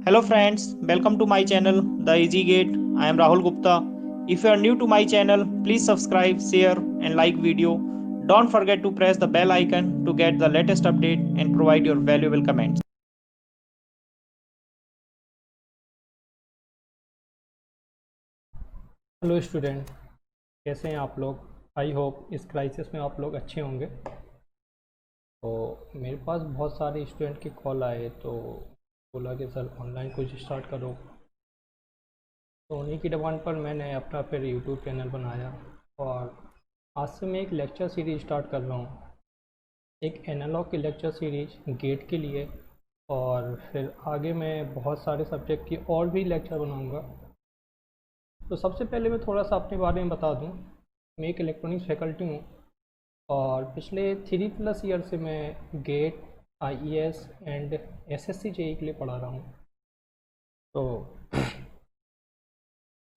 Hello friends, welcome to my channel The Easy Gate. I am Rahul Gupta. If you are new to my channel, please subscribe, share and like video. Don't forget to press the bell icon to get the latest update and provide your valuable comments. Hello student, कैसे हैं आप लोग। I hope इस crisis में आप लोग अच्छे होंगे। तो मेरे पास बहुत सारे स्टूडेंट के कॉल आए तो बोला कि सर ऑनलाइन कुछ स्टार्ट करो। तो उन्हीं की डिमांड पर मैंने अपना फिर यूट्यूब चैनल बनाया और आज से मैं एक लेक्चर सीरीज़ स्टार्ट कर रहा हूँ, एक एनालॉग की लेक्चर सीरीज गेट के लिए। और फिर आगे मैं बहुत सारे सब्जेक्ट की और भी लेक्चर बनाऊँगा। तो सबसे पहले मैं थोड़ा सा अपने बारे में बता दूं। मैं एक इलेक्ट्रॉनिक्स फैकल्टी हूं और पिछले 3+ ईयर से मैं GATE, IES and SSC JEE के लिए पढ़ा रहा हूं। तो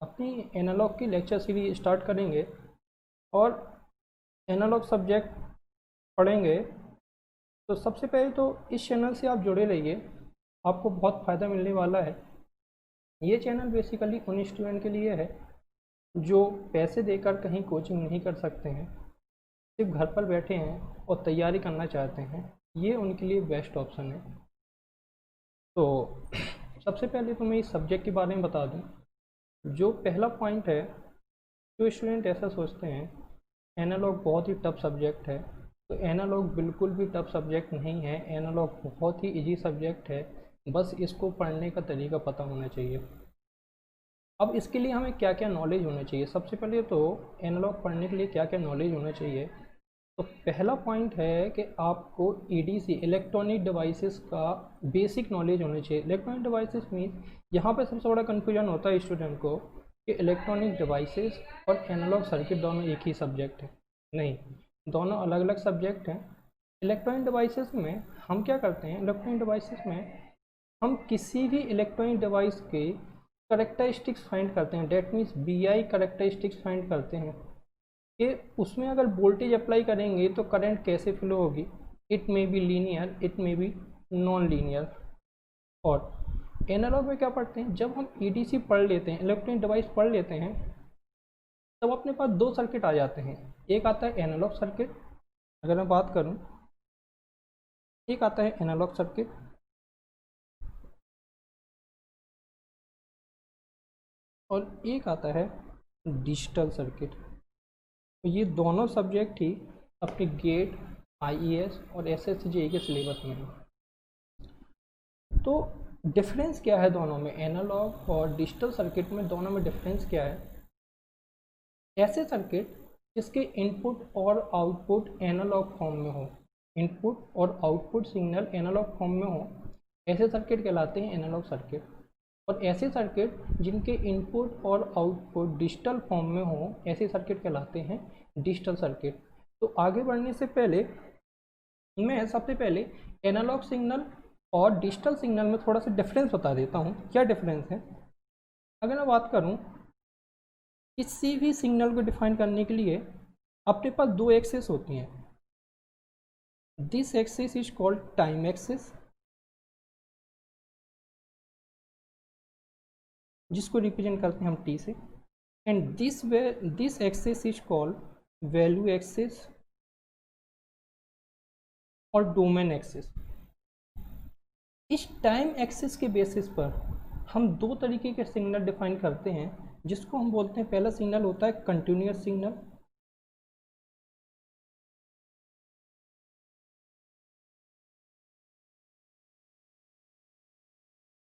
अपनी एनालॉग की लेक्चर सीरीज स्टार्ट करेंगे और एनालॉग सब्जेक्ट पढ़ेंगे। तो सबसे पहले तो इस चैनल से आप जुड़े रहिए, आपको बहुत फ़ायदा मिलने वाला है। ये चैनल बेसिकली उन स्टूडेंट के लिए है जो पैसे देकर कहीं कोचिंग नहीं कर सकते हैं, सिर्फ घर पर बैठे हैं और तैयारी करना चाहते हैं। ये उनके लिए बेस्ट ऑप्शन है। तो सबसे पहले तो मैं इस सब्जेक्ट के बारे में बता दूं। जो पहला पॉइंट है, जो स्टूडेंट ऐसा सोचते हैं एनालॉग बहुत ही टफ सब्जेक्ट है, तो एनालॉग बिल्कुल भी टफ सब्जेक्ट नहीं है। एनालॉग बहुत ही इजी सब्जेक्ट है, बस इसको पढ़ने का तरीका पता होना चाहिए। अब इसके लिए हमें क्या क्या नॉलेज होना चाहिए। सबसे पहले तो एनालॉग पढ़ने के लिए क्या क्या नॉलेज होना चाहिए। तो पहला पॉइंट है कि आपको ईडीसी इलेक्ट्रॉनिक डिवाइसेस का बेसिक नॉलेज होना चाहिए। इलेक्ट्रॉनिक डिवाइसेस मीन यहाँ पे सबसे बड़ा कन्फ्यूजन होता है स्टूडेंट को कि इलेक्ट्रॉनिक डिवाइसेस और एनालॉग सर्किट दोनों एक ही सब्जेक्ट है। नहीं, दोनों अलग अलग सब्जेक्ट हैं। इलेक्ट्रॉनिक डिवाइसेस में हम क्या करते हैं, इलेक्ट्रॉनिक डिवाइसेस में हम किसी भी इलेक्ट्रॉनिक डिवाइस के करेक्टरिस्टिक्स फाइंड करते हैं। That means BI characteristics find करते हैं कि उसमें अगर वोल्टेज अप्लाई करेंगे तो करंट कैसे फ्लो होगी। It may be linear, it may be non linear. और एनालॉग में क्या पढ़ते हैं, जब हम ईडीसी पढ़ लेते हैं, इलेक्ट्रॉनिक डिवाइस पढ़ लेते हैं, तब अपने पास दो सर्किट आ जाते हैं। एक आता है एनालॉग सर्किट, अगर मैं बात करूं, एक आता है एनालॉग सर्किट और एक आता है डिजिटल सर्किट। तो ये दोनों सब्जेक्ट ही अपने गेट, आईईएस और एसएससी जेईई के सिलेबस में है। तो डिफरेंस क्या है दोनों में, एनालॉग और डिजिटल सर्किट में दोनों में डिफरेंस क्या है। ऐसे सर्किट जिसके इनपुट और आउटपुट एनालॉग फॉर्म में हो, इनपुट और आउटपुट सिग्नल एनालॉग फॉर्म में हो, ऐसे सर्किट कहलाते हैं एनालॉग सर्किट। और ऐसे सर्किट जिनके इनपुट और आउटपुट डिजिटल फॉर्म में हो, ऐसे सर्किट कहलाते हैं डिजिटल सर्किट। तो आगे बढ़ने से पहले मैं सबसे पहले एनालॉग सिग्नल और डिजिटल सिग्नल में थोड़ा सा डिफरेंस बता देता हूँ। क्या डिफरेंस है, अगर मैं बात करूँ, किसी भी सिग्नल को डिफाइन करने के लिए अपने पास दो एक्सेस होती हैं। This axes is called time axes, जिसको रिप्रेजेंट करते हैं हम टी से, and this axes is called value axes और डोमेन एक्सेस। इस टाइम एक्सेस के बेसिस पर हम दो तरीके के सिग्नल डिफाइन करते हैं, जिसको हम बोलते हैं, पहला सिग्नल होता है कंटिन्यूअस सिग्नल,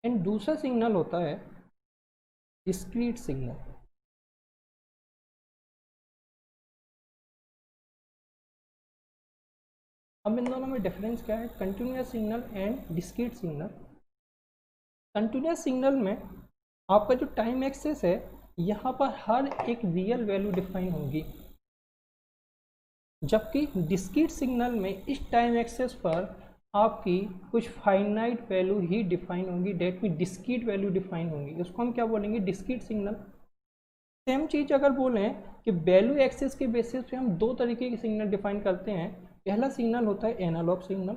एंड दूसरा सिग्नल होता है डिस्क्रीट सिग्नल। अब इन दोनों में डिफरेंस क्या है, continuous signal and discrete signal. Continuous signal में आपका जो टाइम एक्सेस है, यहाँ पर हर एक रियल वैल्यू डिफाइन होगी, जबकि डिस्क्रीट सिग्नल में इस टाइम एक्सेस पर आपकी कुछ फाइनाइट वैल्यू ही डिफाइन होंगी। डेट में डिस्क्रीट वैल्यू डिफाइन होंगी, उसको हम क्या बोलेंगे, डिस्क्रीट सिग्नल। सेम चीज़ अगर बोलें कि वैल्यू एक्सेस के बेसिस पे हम दो तरीके के सिग्नल डिफाइन करते हैं। पहला सिग्नल होता है एनालॉग सिग्नल,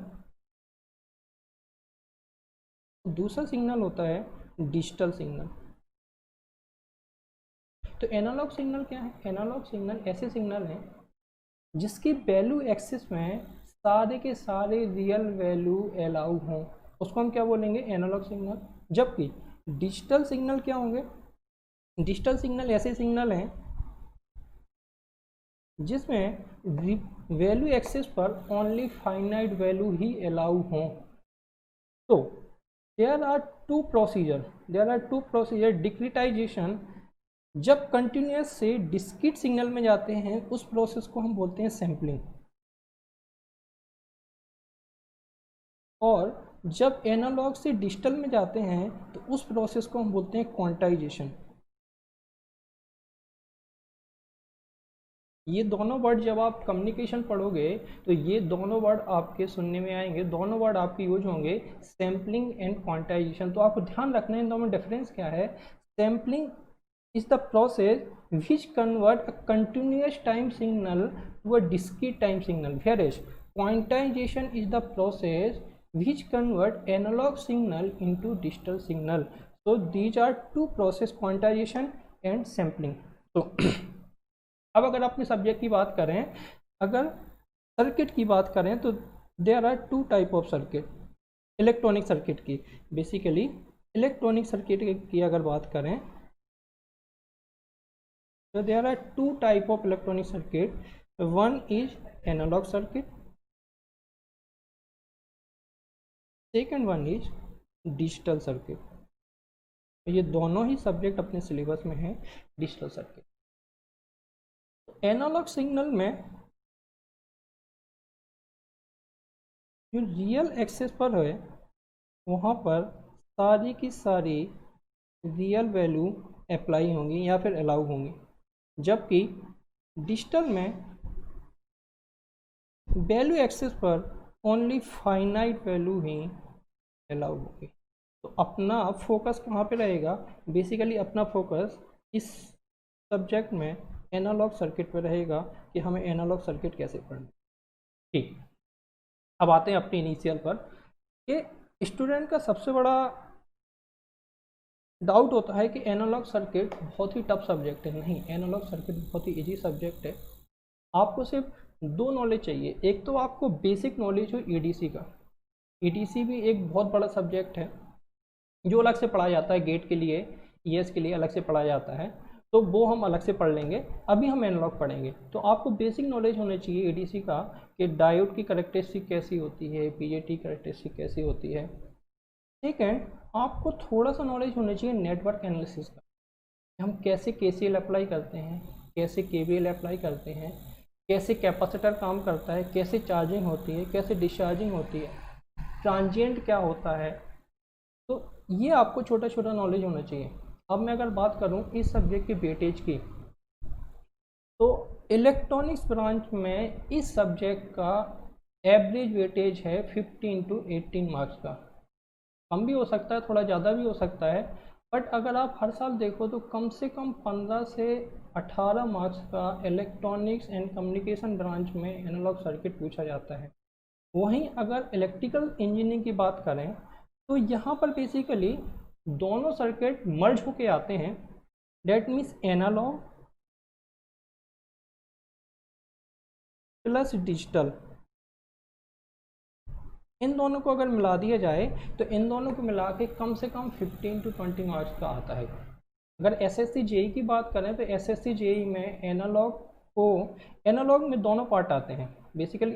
दूसरा सिग्नल होता है डिजिटल सिग्नल। तो एनालॉग सिग्नल क्या है? एनालॉग सिग्नल ऐसे सिग्नल हैं जिसकी वैल्यू एक्सिस में सारे के सारे रियल वैल्यू अलाउ हों, उसको हम क्या बोलेंगे? Analog signal. जबकि डिजिटल सिग्नल क्या होंगे? डिजिटल सिग्नल ऐसे सिग्नल हैं जिसमें वैल्यू एक्सिस पर ओनली फाइनाइट वैल्यू ही अलाउ हों। तो there are two procedure discretization. जब कंटिन्यूस से डिस्क्रीट सिग्नल में जाते हैं उस प्रोसेस को हम बोलते हैं सैम्पलिंग, और जब एनालॉग से डिजिटल में जाते हैं तो उस प्रोसेस को हम बोलते हैं क्वांटाइजेशन। ये दोनों वर्ड जब आप कम्युनिकेशन पढ़ोगे तो ये दोनों वर्ड आपके सुनने में आएंगे, दोनों वर्ड आपके यूज होंगे, सैम्पलिंग एंड क्वांटाइजेशन। तो आपको ध्यान रखना है इन दोनों में डिफरेंस क्या है। Sampling is the process which convert a continuous time signal to a discrete time signal, whereas quantization is the process which convert analog signal into digital signal. So these are two process, quantization and sampling. So अब अगर अपने subject की बात करें, अगर circuit की बात करें तो there are two type of circuit. Electronic circuit की, बेसिकली इलेक्ट्रॉनिक सर्किट की अगर बात करें so there are two type of electronic circuit. One is analog circuit, second one is digital circuit. ये दोनों ही सब्जेक्ट अपने सिलेबस में है। डिजिटल सर्किट, एनालॉग सिग्नल में जो रियल एक्सेस पर है वहाँ पर सारी की सारी रियल वैल्यू अप्लाई होंगी या फिर अलाउ होंगी, जबकि डिजिटल में वैल्यू एक्सेस पर ओनली फाइनाइट वैल्यू ही अलाउ होगी। तो अपना फोकस कहाँ पे रहेगा? बेसिकली अपना फोकस इस सब्जेक्ट में एनालॉग सर्किट पे रहेगा कि हमें एनालॉग सर्किट कैसे पढ़ना। ठीक, अब आते हैं अपने इनिशियल पर कि स्टूडेंट का सबसे बड़ा डाउट होता है कि एनालॉग सर्किट बहुत ही टफ सब्जेक्ट है। नहीं, एनालॉग सर्किट बहुत ही इजी सब्जेक्ट है। आपको सिर्फ दो नॉलेज चाहिए। एक तो आपको बेसिक नॉलेज हो ईडीसी का। ईडीसी भी एक बहुत बड़ा सब्जेक्ट है जो अलग से पढ़ाया जाता है, गेट के लिए, ईएस के लिए अलग से पढ़ाया जाता है, तो वो हम अलग से पढ़ लेंगे। अभी हम एनालॉग पढ़ेंगे। तो आपको बेसिक नॉलेज होना चाहिए ईडीसी का कि डायोड की कैरेक्टरिस्टिक कैसी होती है, पीजेटी कैरेक्टरिस्टिक कैसी होती है। सेकेंड, आपको थोड़ा सा नॉलेज होना चाहिए नेटवर्क एनालिसिस का, हम कैसे केसीएल अप्लाई करते हैं, कैसे केवीएल अप्लाई करते हैं, कैसे कैपेसिटर काम करता है, कैसे चार्जिंग होती है, कैसे डिस्चार्जिंग होती है, ट्रांजिएंट क्या होता है। तो ये आपको छोटा छोटा नॉलेज होना चाहिए। अब मैं अगर बात करूं इस सब्जेक्ट की वेटेज की, तो इलेक्ट्रॉनिक्स ब्रांच में इस सब्जेक्ट का एवरेज वेटेज है 15 to 18 मार्क्स का। कम भी हो सकता है, थोड़ा ज़्यादा भी हो सकता है, बट अगर आप हर साल देखो तो कम से कम 15 से 18 मार्क्स का इलेक्ट्रॉनिक्स एंड कम्युनिकेशन ब्रांच में एनालॉग सर्किट पूछा जाता है। वहीं अगर इलेक्ट्रिकल इंजीनियरिंग की बात करें तो यहाँ पर बेसिकली दोनों सर्किट मर्ज होके आते हैं। That means analogue plus digital, इन दोनों को अगर मिला दिया जाए तो इन दोनों को मिला के कम से कम 15 to 20 मार्क्स का आता है। अगर एसएससी जेई की बात करें तो एसएससी जेई में एनालॉग में दोनों पार्ट आते हैं। बेसिकली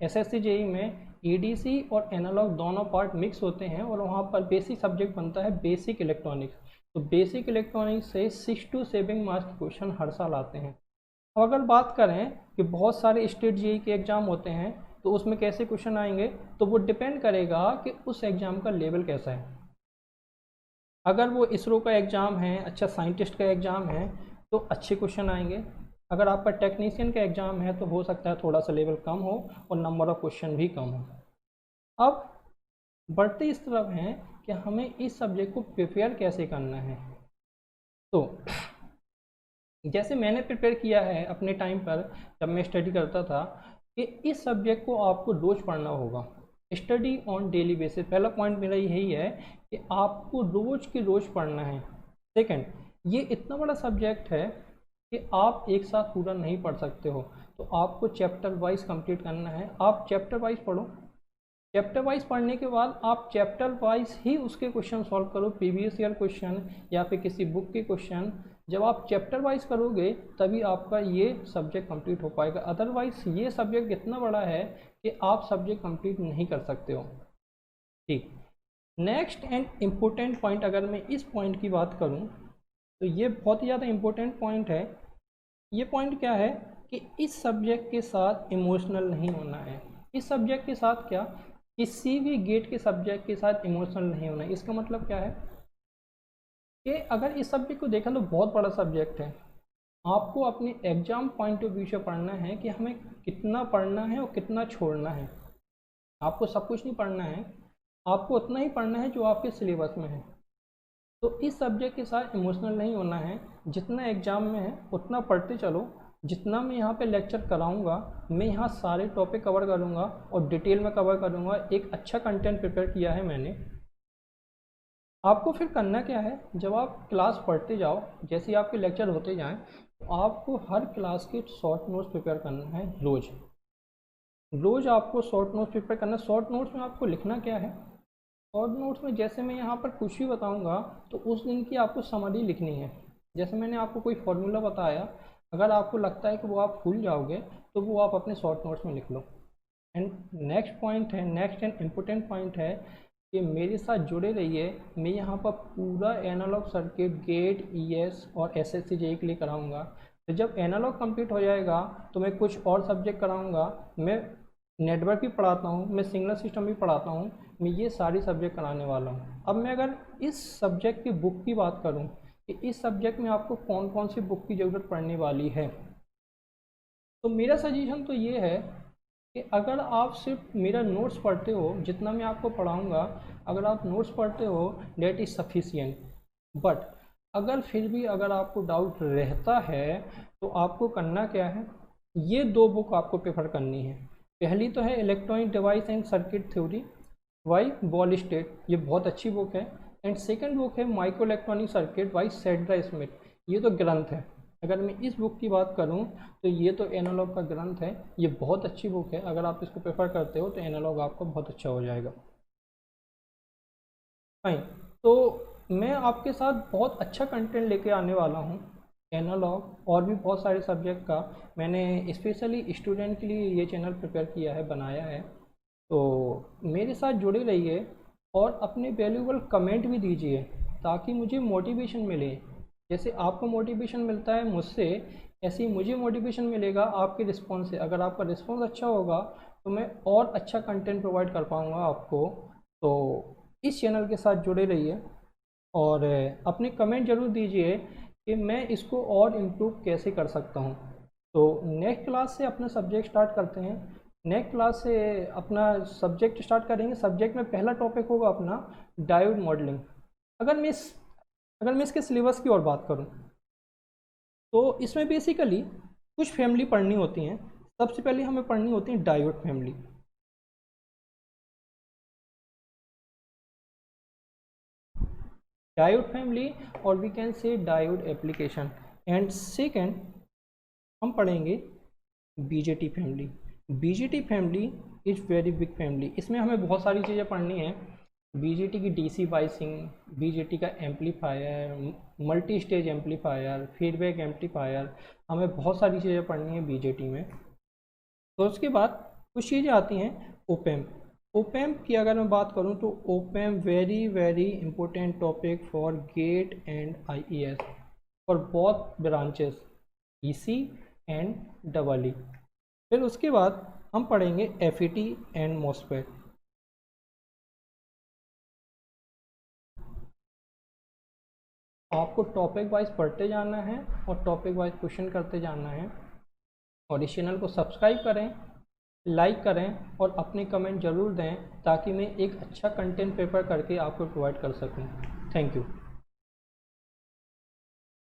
एसएससी जेई में ईडीसी और एनालॉग दोनों पार्ट मिक्स होते हैं और वहाँ पर बेसिक सब्जेक्ट बनता है बेसिक इलेक्ट्रॉनिक्स। तो बेसिक इलेक्ट्रॉनिक्स से 6 to 7 मार्क्स के क्वेश्चन हर साल आते हैं। अब अगर बात करें कि बहुत सारे स्टेट जेई के एग्ज़ाम होते हैं तो उसमें कैसे क्वेश्चन आएंगे, तो वो डिपेंड करेगा कि उस एग्ज़ाम का लेवल कैसा है। अगर वो इसरो का एग्ज़ाम है, अच्छा साइंटिस्ट का एग्ज़ाम है, तो अच्छे क्वेश्चन आएंगे। अगर आपका टेक्नीशियन का एग्ज़ाम है तो हो सकता है थोड़ा सा लेवल कम हो और नंबर ऑफ क्वेश्चन भी कम हो। अब बढ़ते इस तरफ हैं कि हमें इस सब्जेक्ट को प्रिपेयर कैसे करना है। तो जैसे मैंने प्रिपेयर किया है अपने टाइम पर जब मैं स्टडी करता था कि इस सब्जेक्ट को आपको रोज़ पढ़ना होगा। Study on daily basis. पहला पॉइंट मेरा यही है कि आपको रोज़ के रोज़ पढ़ना है। सेकंड, ये इतना बड़ा सब्जेक्ट है कि आप एक साथ पूरा नहीं पढ़ सकते हो, तो आपको चैप्टर वाइज कंप्लीट करना है। आप चैप्टर वाइज पढ़ो, चैप्टर वाइज पढ़ने के बाद आप चैप्टर वाइज ही उसके क्वेश्चन सॉल्व करो, प्रीवियस ईयर क्वेश्चन या फिर किसी बुक के क्वेश्चन। जब आप चैप्टर वाइज करोगे तभी आपका ये सब्जेक्ट कंप्लीट हो पाएगा, अदरवाइज ये सब्जेक्ट इतना बड़ा है कि आप सब्जेक्ट कंप्लीट नहीं कर सकते हो। ठीक, नेक्स्ट एंड इम्पोर्टेंट पॉइंट, अगर मैं इस पॉइंट की बात करूं तो ये बहुत ही ज़्यादा इम्पोर्टेंट पॉइंट है। ये पॉइंट क्या है कि इस सब्जेक्ट के साथ इमोशनल नहीं होना है। इस सब्जेक्ट के साथ क्या, किसी भी गेट के सब्जेक्ट के साथ इमोशनल नहीं होना है। इसका मतलब क्या है कि अगर इस सब्जेक्ट को देखा तो बहुत बड़ा सब्जेक्ट है, आपको अपने एग्जाम पॉइंट ऑफ व्यू से पढ़ना है कि हमें कितना पढ़ना है और कितना छोड़ना है। आपको सब कुछ नहीं पढ़ना है, आपको उतना ही पढ़ना है जो आपके सिलेबस में है। तो इस सब्जेक्ट के साथ इमोशनल नहीं होना है, जितना एग्ज़ाम में है उतना पढ़ते चलो। जितना मैं यहाँ पे लेक्चर कराऊंगा, मैं यहाँ सारे टॉपिक कवर करूँगा और डिटेल में कवर करूँगा। एक अच्छा कंटेंट प्रिपेयर किया है मैंने। आपको फिर करना क्या है, जब आप क्लास पढ़ते जाओ, जैसे ही आपके लेक्चर होते जाएं, तो आपको हर क्लास के शॉर्ट नोट्स प्रिपेयर करना है। रोज़ रोज़ आपको शॉर्ट नोट्स प्रिपेयर करना है। शॉर्ट नोट्स में आपको लिखना क्या है, शॉर्ट नोट्स में जैसे मैं यहाँ पर कुछ भी बताऊँगा तो उस दिन की आपको समरी लिखनी है। जैसे मैंने आपको कोई फॉर्मूला बताया, अगर आपको लगता है कि वो आप भूल जाओगे तो वो आप अपने शॉर्ट नोट्स में लिख लो। एंड नेक्स्ट पॉइंट है, नेक्स्ट एंड इम्पोर्टेंट पॉइंट है कि मेरे साथ जुड़े रहिए। मैं यहाँ पर पूरा एनालॉग सर्किट, गेट, ईएस और एसएससी जेईई के लिए कराऊंगा। तो जब एनालॉग कंप्लीट हो जाएगा तो मैं कुछ और सब्जेक्ट कराऊंगा। मैं नेटवर्क भी पढ़ाता हूँ, मैं सिग्नल सिस्टम भी पढ़ाता हूँ, मैं ये सारी सब्जेक्ट कराने वाला हूँ। अब मैं अगर इस सब्जेक्ट की बुक की बात करूँ कि इस सब्जेक्ट में आपको कौन कौन सी बुक की ज़रूरत पड़ने वाली है, तो मेरा सजेशन तो ये है कि अगर आप सिर्फ मेरा नोट्स पढ़ते हो, जितना मैं आपको पढ़ाऊँगा, अगर आप नोट्स पढ़ते हो डेट इज़ सफिशिएंट। बट अगर फिर भी अगर आपको डाउट रहता है तो आपको करना क्या है, ये दो बुक आपको प्रेफर करनी है। पहली तो है electronic device and circuit theory by Boylestad, ये बहुत अच्छी बुक है। एंड सेकंड बुक है micro electronic circuit by Sedra Smith, ये तो ग्रंथ है। अगर मैं इस बुक की बात करूं तो ये तो एनालॉग का ग्रंथ है, ये बहुत अच्छी बुक है। अगर आप इसको प्रेफर करते हो तो एनालॉग आपका बहुत अच्छा हो जाएगा। फाइन, तो मैं आपके साथ बहुत अच्छा कंटेंट लेके आने वाला हूँ। एनालॉग और भी बहुत सारे सब्जेक्ट का मैंने स्पेशली स्टूडेंट के लिए ये चैनल प्रिपेयर किया है, बनाया है। तो मेरे साथ जुड़े रहिए और अपने वैल्यूबल कमेंट भी दीजिए ताकि मुझे मोटिवेशन मिले। जैसे आपको मोटिवेशन मिलता है मुझसे, ऐसे ही मुझे मोटिवेशन मिलेगा आपके रिस्पॉन्स से। अगर आपका रिस्पॉन्स अच्छा होगा तो मैं और अच्छा कंटेंट प्रोवाइड कर पाऊँगा आपको। तो इस चैनल के साथ जुड़े रहिए और अपने कमेंट ज़रूर दीजिए कि मैं इसको और इम्प्रूव कैसे कर सकता हूँ। तो नेक्स्ट क्लास से अपना सब्जेक्ट स्टार्ट करते हैं। नेक्स्ट क्लास से अपना सब्जेक्ट स्टार्ट करेंगे। सब्जेक्ट में पहला टॉपिक होगा अपना डायोड मॉडलिंग। अगर मैं इसके सिलेबस की और बात करूं तो इसमें बेसिकली कुछ फैमिली पढ़नी होती हैं। सबसे पहले हमें पढ़नी होती है डायोड फैमिली। डायोड फैमिली और we can say diode application. And second हम पढ़ेंगे BJT family. BJT family is very big family. इसमें हमें बहुत सारी चीज़ें पढ़नी हैं। बीजेटी की डीसी बाइसिंग, बीजेटी का amplifier, multi stage amplifier, feedback amplifier, हमें बहुत सारी चीज़ें पढ़नी है बीजेटी में। तो उसके बाद कुछ चीज़ें आती हैं ओपैम्प। ओपैम्प की अगर मैं बात करूं तो op amp very very important topic for GATE and IES for both branches EC and double E. फिर उसके बाद हम पढ़ेंगे एफईटी एंड मॉसफेट। आपको टॉपिक वाइज पढ़ते जाना है और टॉपिक वाइज क्वेश्चन करते जाना है। और इस चैनल को सब्सक्राइब करें, लाइक करें और अपने कमेंट ज़रूर दें ताकि मैं एक अच्छा कंटेंट प्रिपेयर करके आपको प्रोवाइड कर सकूं। Thank you.